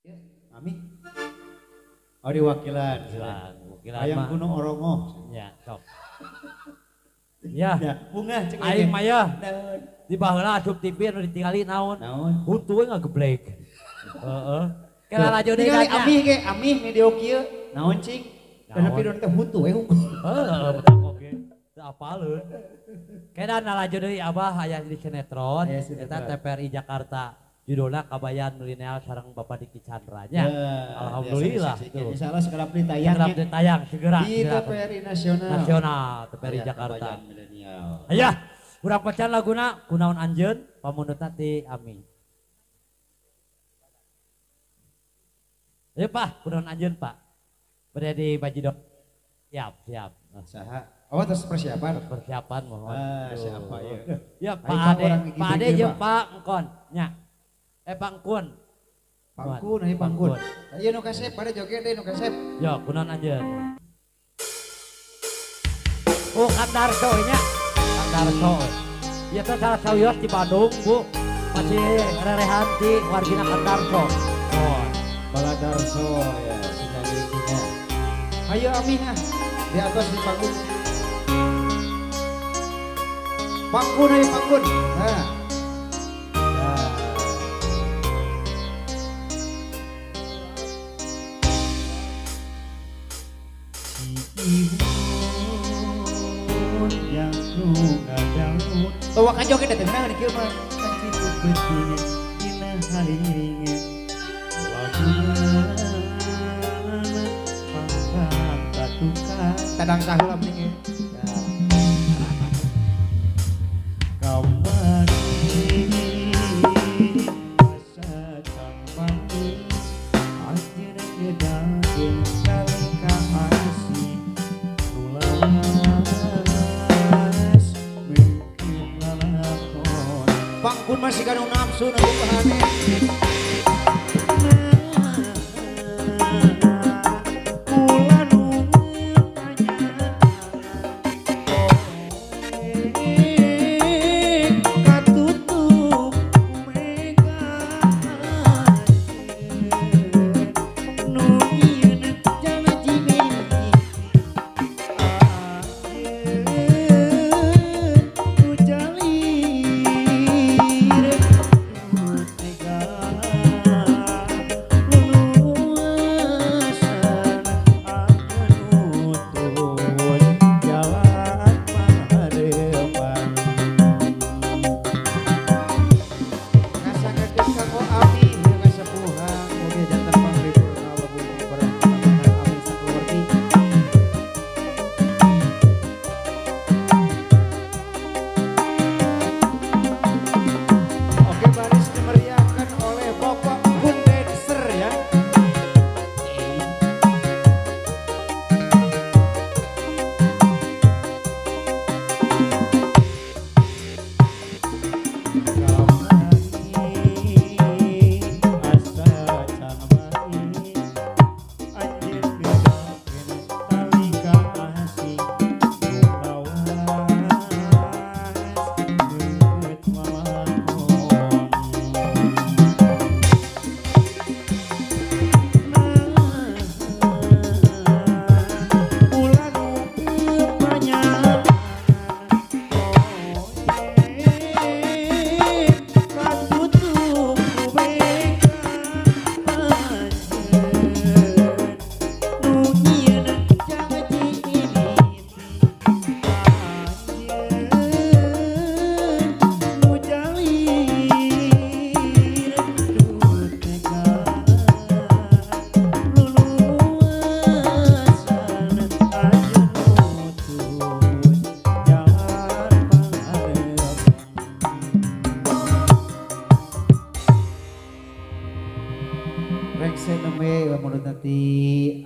Ya, Ami. Oh diwakilan. Wakilan Ayang mah. Gunung Orongo. Ya, sok. Ya, Ya, bunga cek aing mah ya. Naon? Di baheula asup TV anu ditingali naon? Naon? Huntu we ngageblek. Heeh. Kena laju deui Tingali nya. Ami ge, Ami video kieu. Naon cing? Karena Naon? video teh hutu we hukum. Heeh, betul oke. Teu apaleun. Kena laju deui Abah aya di sinetron Aya sinetron. eta TVRI Jakarta. Judulna Kabayan Milenial sareng Bapak Diki Candranya. Alhamdulillah tuh. Insyaallah segera ditayang Segera ditayang segera. di segera. TVRI Nasional. Nasional TVRI Aya Jakarta. Kabayan Milenial. Aya, urang pacan laguna kunaon anjeun pamunutna ti Ami. Ayo Pak, kunaon anjeun Pak? Bade di Bajidok. Siap, siap. Saha? Oh, terus persiapan. Persiapan mohon. Siapa ya? Ya Ayo, Pak Pak, Ade, orang Pak Ade gigi-gigi, jeung Pak. Pak Engkon. Nya. Pak Engkun. Pangkun, ayo pangkun. Ayo nu kasep, pada joget deh nu kasep. Ya, kunaon anjeun? Oh, Kang Darso nya. Kang Darso. Ieu teh salah sawios di Bandung, Bu. Masih rerehan ti wargina Kang Darso. Oh. Baladarso ya, sinyal giginya. Ayo Aminah, di atas di pangkun. Pangkun ayo pangkun. Nah. Nah. Ibun yang ku ngadaun. Bawa kan joget datang nah kieu mah. Anjing betulnya dina harinya. Tadang saheula mending ya. Kamari asa campani anjeun gedakeun salika asih tulawas mungkin lalakon pangkun masih kanu nafsu nu bahane.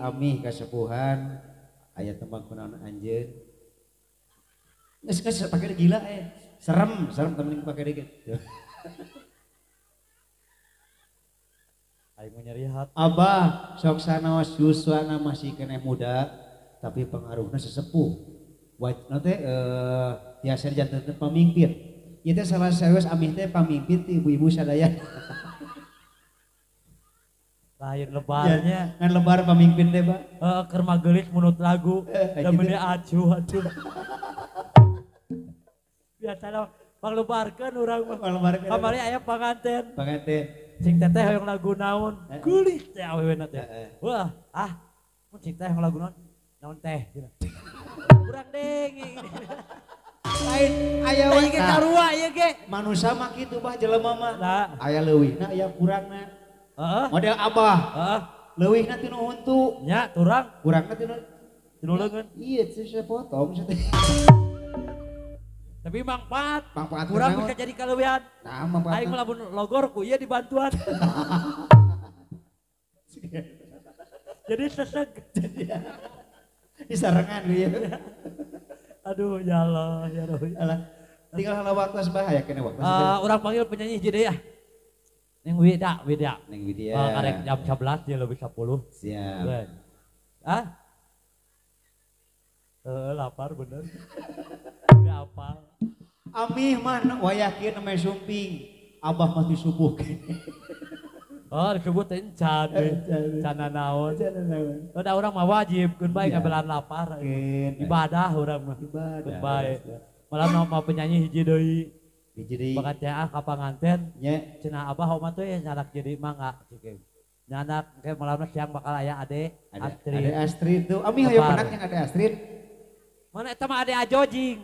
Ami kasepuhan aya tembang kunaon anjeun geus pake gila serem temen pake dikit Aing nyeri hat. Abah sok sanaos yuswana masih keneh muda tapi pengaruhna sesepuh wajibna teh tiasa janten pamimpin ieu teh salah saeus Ami teh pamimpin ti ibu-ibu sadaya. Lain lebarnya. Ngan lebar pemimpin deh, Pak. Keur magelis menurut lagu. Dan gitu. meni acuh. Biasa panglebarkeun urang mah. Panglebarkeun. Kamari aya panganten. Panganten. Cing teteh hoyong lagu naon? Kulit teh awewena teh. Wah, mun cing teh hoyong lagu naon teh. Kurang deng. Lain aya we ge sarua ieu ge. Manusia mah kitu bah jelema mah. Nah. Aya leuwihna aya kurangna. Heeh. Model Abah. Heeh. Leuwihna tinu huntu. Nya turang Kurangna tinu leungeun. Iya, saya potong teh. Tapi manfaat. Manfaat kurang naon? bisa jadi kalebihan. Nah, manfaat. Aing lamun logor ku ieu dibantuan. Jadi sesek. Disarengan ieu. Aduh ya Allah, ya Rabbi. Alah, tinggal hal waktu sebahaya kena waktu. Orang panggil penyanyi jadi ya. Neng Wida. Neng Widya. Karek jam 11 dia lebih 10. Siap. Ben. Lapar bener. Gak apa. Amih mah wayakin namanya sumping. Abah mah disubuh. Disebut encan. Cana naon. Ada orang mah wajib. Kun baik ngabelan lapar. Ibadah orang mah. Kun baik. Malah nama penyanyi hiji deui. Hiji deui. Bakat teh ka panganten. Nya. Cenah abah mah teh nyadak jadi mangga cikeun. Nyadak ke malam siang bakal aya ade Astrid. Ade Astrid tuh. Amih aya penak yang Ade Astrid. Mana eta mah ade Ajojing.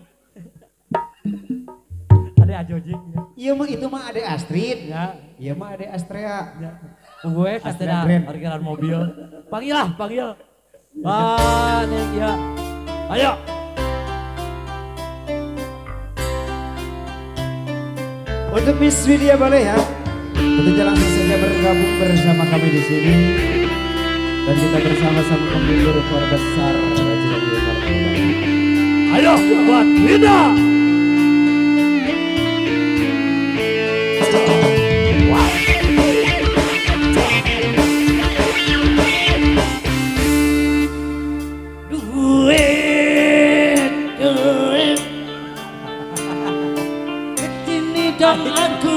Ade Ajojing. Iya mah itu mah Ade Astrid. Ya. Iya mah Ade Astrea. Ya. Gue sateda parkiran mobil. Panggil. Neng ya. Ayo. Untuk Miss Widya boleh ya. Tentunya langsung saja bergabung bersama kami di sini. Dan kita bersama-sama menghibur keluarga besar Raja Partai. Ayo buat Widya. Aku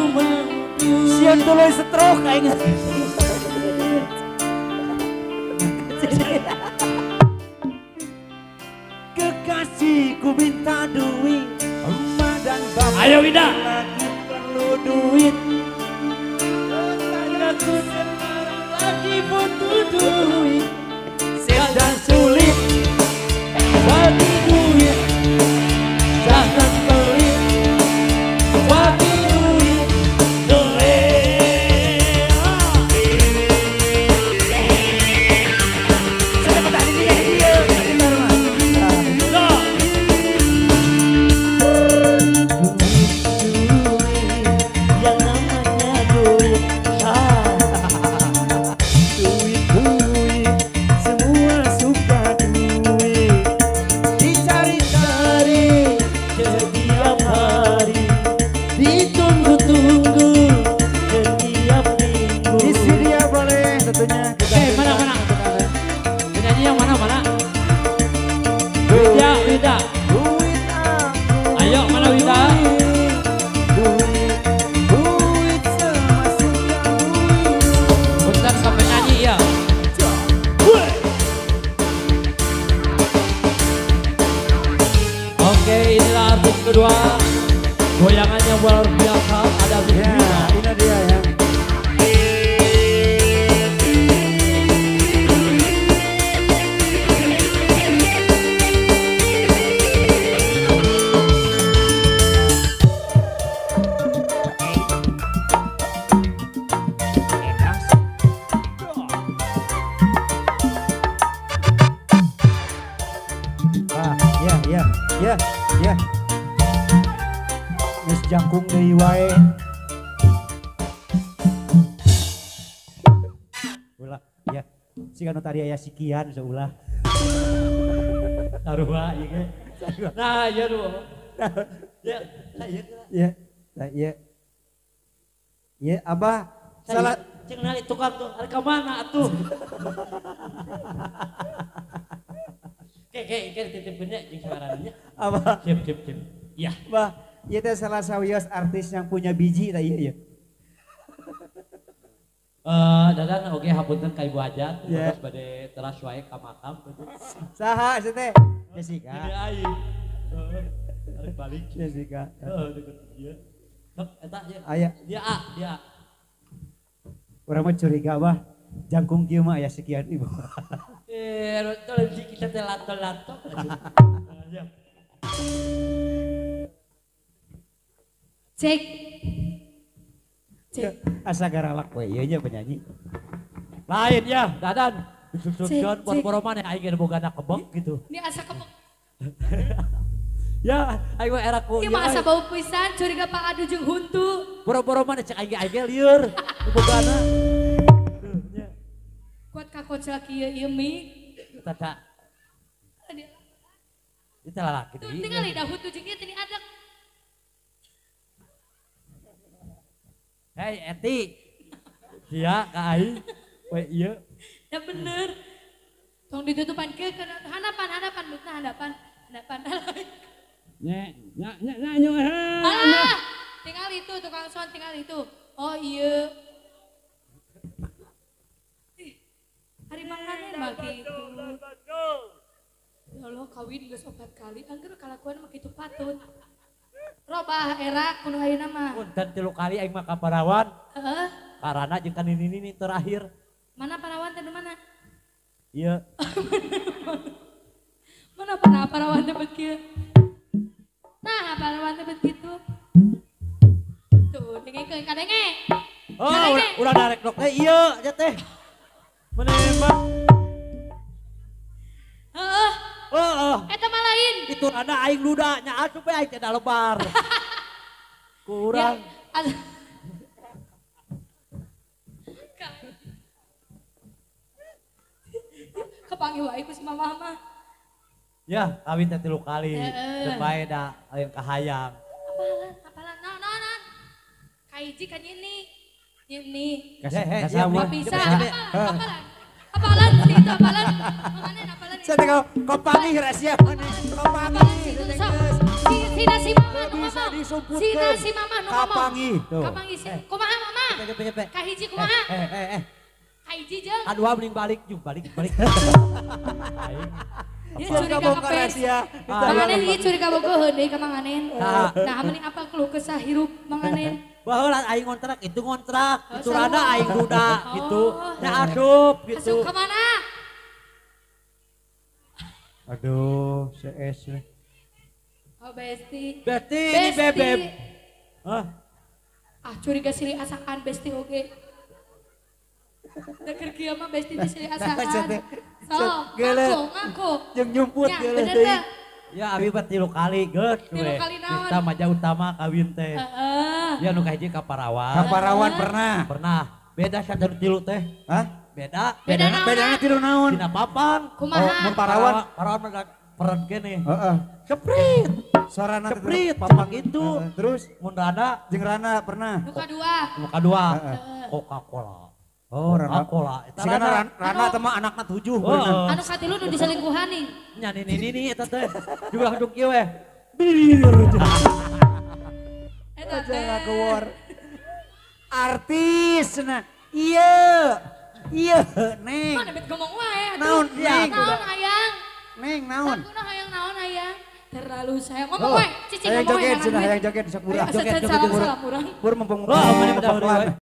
sian dulu stroke kayaknya. Kekasihku minta duit, emak dan bapak. Ayo Wida. Lagi perlu duit. Aku lagi butuh duit. Sedang sulit bagi duit. Jangan pelit bagi duit. Kedua, goyangannya luar biasa, ada ya, ini dia ya. Ya. Geus jangkung deui wae. Ulah, ya. Siga nu tadi aya sikian seulah. Sarua ieu ge. Nah, ieu nu. Ya, ya. Nah, iya. Ya, Abah salah cing nali tukang tuh, ada ka mana atuh? Kayak titipnya jeung sarannya. Abah. Sip. Iya. Bah, ieu teh salah sawios artis yang punya biji tah ieu ya. Dadan oke hapunten ka Ibu Hajat, Ya. terus bade teras wae ka makam gitu. Saha si teh? Jessica. Gede aing. Arek balik. Jessica. Deket ieu. Tek eta ya. Aya, Dia A. urang mah curiga bah. Jangkung kieu mah aya sekian ibu. Tolong si kita teh lato-lato. Ya. Cek. Cek. Asa garawak we ieu nya penyanyi. Lain ya, Dadan. Cek, Susun cek. boro-boro maneh aing ge boga anak kebek gitu. Ini asa kebuk. Ya, aing mah era ku. Ini mah asa bau pisan curiga Pak Adu jeung huntu. Boro-boro maneh cek aing ge lieur. Boga anak. Kuat ka kocel kieu ieu mi. Tata. Itu lalaki Tuh deui. tinggal dah huntu jeung ieu tini adek. Hei Eti. Dia ka aing. We ieu. Ya bener. Tong ditutupan ke hadapan betna hadapan. Nyanyo Alah, tinggal itu tukang son tinggal itu. Oh iya. Ih, hari makanan maki itu. Ya Allah kawin geus 4 kali, angger kalakuan mah kitu patut. Robah era kudu ayeuna mah. Punten 3 kali aing mah ka Parawan. Heeh. Karana jeung ka nini terakhir. Mana parawan teh mana? Ieu. Mana pernah parawan teh kieu? Nah, parawan teh kitu. Tuh, dengekeun kadenge. Oh, urang darek dok teh ieu nya teh. Menembak. Heeh. Oh. Eta mah lain. Itu ada aing duda nya asup aing teh da lebar. Kurang. Ya, kepanggil wae ku si mama mah. Ya, kawin teh 3 kali. Heeh. Teu bae da aya kahayang. Apalan, naon. Kaiji ka nyini. Nyini. Kasama. Bisa, apalan sih itu apalan. Manganen apalan. Saya kau panggil rahasia mana? Kau Apalan sih itu sok. Si nasi mama nu Bisa ngomong. disumputkeun. Si nasi mama nu ngomong. Kapangi, tuh. Kapangi sih. Kumaha mama? Kahiji kumaha? Kahiji jeung. Adua mending balik jeung balik. Aing. Dia Sok curiga kabongkar ngepes. rahasia. Manganen ieu curiga bogoheun deui ka manganen. Nah. Nah, mending apa keluh kesah hirup manganen. Baheula aing ngontrak itu ngontrak. Oh, Itu rada sarua. aing duda Oh. gitu. Nya asup gitu. Asup ke mana? Aduh, CS. Oh, Besti. Besti ini bebeb. Hah? Ah, curiga silih asakan Besti oge. Deker kieu mah Besti teh silih asakan. So, ngaku. Jeung nyumput Ya, geuleuh bener teuing. dah. Ya abi mah 3 kali geus. 3 kali naon? Kita maja utama kawin teh. Heeh. Ya nu kahiji ka Parawan. Kaparawan pernah. Pernah. Beda sadur tilu teh. Hah? Beda. Beda naon? Bedana tilu naon? Dina papang. Kumaha? mun Parawan. Parawan mah peren kene. Heeh. Seprit. Sorana teh Seprit, papang gitu. Terus Mun rada jeung Rana pernah. Luka dua. muka dua. Heeh. Coca-Cola. Oh, Rana. Coca-Cola. Eta Sigana rada. Rana teh mah anakna 7 Oh, beunang. Anu katilu nu diselingkuhaning. nya ini eta teh. Juga hadung kieu we. Eta Aja teh. ngagewor. Artis nah. Iya. Iya, Neng. Mana bet ngomong wae atuh. Naon, Neng? Naon hayang? Neng naon? Sakuna hayang naon hayang? Terlalu sayang. Ngomong wae, cicing Hayang ngomong wae. joget cenah, hayang joget di sakura. Joget salam urang. Pur mumpung Oh, mana udah